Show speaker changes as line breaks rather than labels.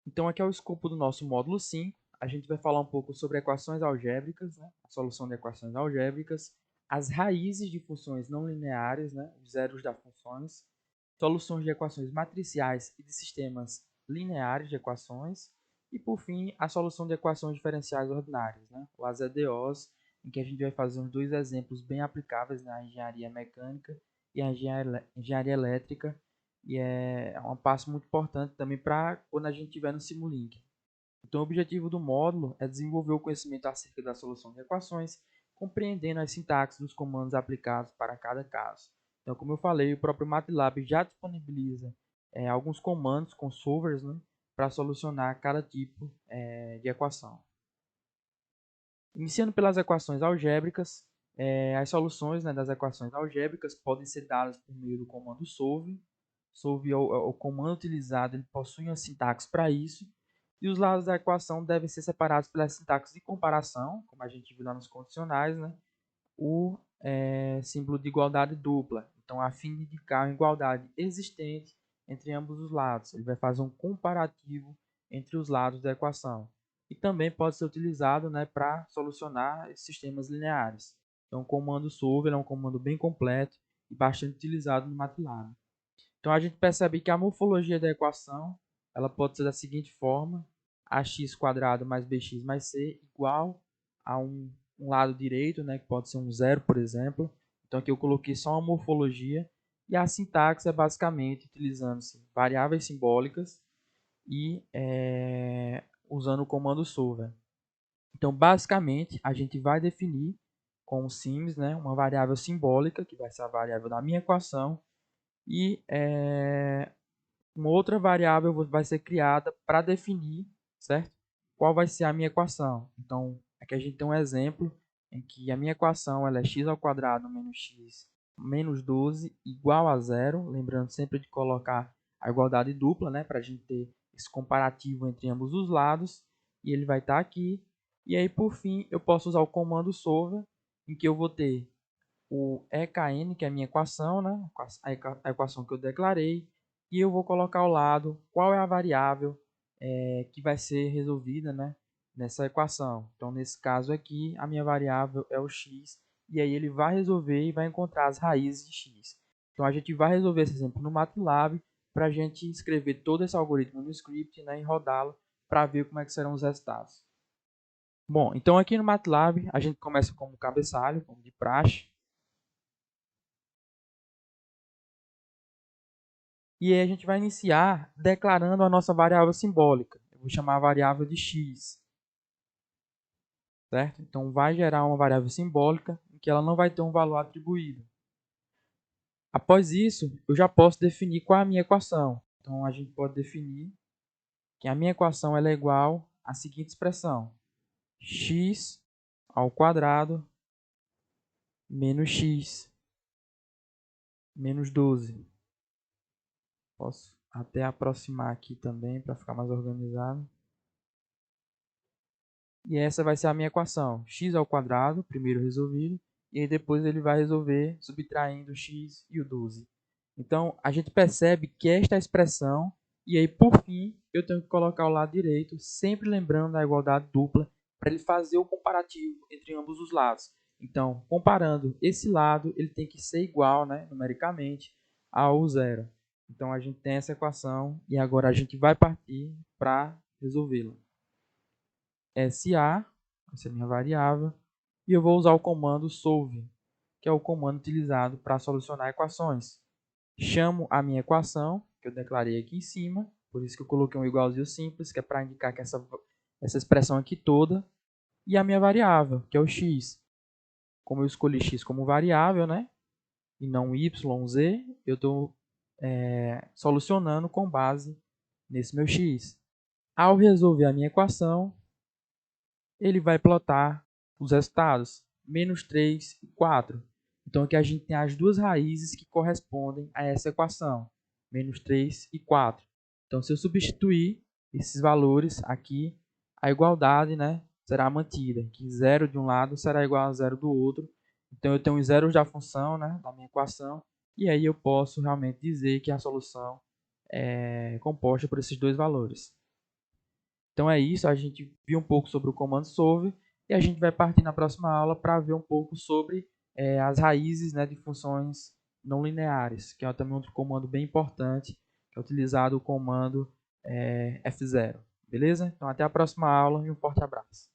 Então, aqui é o escopo do nosso módulo 5. A gente vai falar um pouco sobre equações algébricas, né? A solução de equações algébricas, as raízes de funções não lineares, né? Os zeros das funções, soluções de equações matriciais e de sistemas lineares de equações, e, por fim, a solução de equações diferenciais ordinárias, né? O AZDOs, em que a gente vai fazer uns dois exemplos bem aplicáveis na engenharia mecânica e a engenharia elétrica, e é um passo muito importante também para quando a gente estiver no Simulink. Então, o objetivo do módulo é desenvolver o conhecimento acerca da solução de equações, compreendendo as sintaxes dos comandos aplicados para cada caso. Então, como eu falei, o próprio MATLAB já disponibiliza alguns comandos com solvers, né, para solucionar cada tipo de equação. Iniciando pelas equações algébricas, as soluções, né, das equações algébricas podem ser dadas por meio do comando solve. Solve é o comando utilizado, ele possui uma sintaxe para isso, e os lados da equação devem ser separados pela sintaxe de comparação, como a gente viu lá nos condicionais, né? O símbolo de igualdade dupla. Então, a fim de indicar a igualdade existente entre ambos os lados. Ele vai fazer um comparativo entre os lados da equação. E também pode ser utilizado, né, para solucionar sistemas lineares. Então, o comando solve é um comando bem completo e bastante utilizado no MATLAB. Então, a gente percebe que a morfologia da equação ela pode ser da seguinte forma: ax² mais bx mais c igual a um lado direito, né, que pode ser um zero, por exemplo. Então, aqui eu coloquei só uma morfologia. E a sintaxe é basicamente utilizando-se variáveis simbólicas e usando o comando solver. Então, basicamente, a gente vai definir com o sims, né, uma variável simbólica, que vai ser a variável da minha equação, e uma outra variável vai ser criada para definir, certo? Qual vai ser a minha equação. Então, aqui a gente tem um exemplo em que a minha equação ela é x² menos x menos 12 igual a zero. Lembrando sempre de colocar a igualdade dupla, né? Para a gente ter esse comparativo entre ambos os lados. E ele vai estar aqui. E aí, por fim, eu posso usar o comando solver, em que eu vou ter o EKN, que é a minha equação, né? A equação que eu declarei, e eu vou colocar ao lado qual é a variável que vai ser resolvida, né, nessa equação. Então, nesse caso aqui, a minha variável é o x, e aí ele vai resolver e vai encontrar as raízes de x. Então, a gente vai resolver esse exemplo no MATLAB para a gente escrever todo esse algoritmo no script, né, e rodá-lo para ver como é que serão os resultados. Bom, então aqui no MATLAB, a gente começa como cabeçalho, como de praxe. E aí a gente vai iniciar declarando a nossa variável simbólica. Eu vou chamar a variável de x, certo? Então vai gerar uma variável simbólica em que ela não vai ter um valor atribuído. Após isso, eu já posso definir qual é a minha equação. Então a gente pode definir que a minha equação ela é igual à seguinte expressão: x ao quadrado menos x menos 12. Posso até aproximar aqui também para ficar mais organizado. E essa vai ser a minha equação. X ao quadrado, primeiro resolvido, e aí depois ele vai resolver subtraindo o x e o 12. Então, a gente percebe que esta expressão, e aí por fim, eu tenho que colocar o lado direito, sempre lembrando da igualdade dupla, para ele fazer o comparativo entre ambos os lados. Então, comparando esse lado, ele tem que ser igual, né, numericamente, ao zero. Então, a gente tem essa equação, e agora a gente vai partir para resolvê-la. SA, essa é a minha variável, e eu vou usar o comando solve, que é o comando utilizado para solucionar equações. Chamo a minha equação, que eu declarei aqui em cima, por isso que eu coloquei um igualzinho simples, que é para indicar que essa expressão aqui toda, e a minha variável, que é o x. Como eu escolhi x como variável, né, e não y, z, eu estou solucionando com base nesse meu x. Ao resolver a minha equação, ele vai plotar os resultados, menos 3 e 4. Então, aqui a gente tem as duas raízes que correspondem a essa equação, menos 3 e 4. Então, se eu substituir esses valores aqui, a igualdade, né, será mantida, que 0 de um lado será igual a 0 do outro. Então, eu tenho os zeros da função, né, da minha equação, e aí eu posso realmente dizer que a solução é composta por esses dois valores. Então é isso, a gente viu um pouco sobre o comando solve e a gente vai partir na próxima aula para ver um pouco sobre as raízes, né, de funções não lineares, que é também outro comando bem importante, que é utilizado o comando F0. Beleza? Então até a próxima aula e um forte abraço.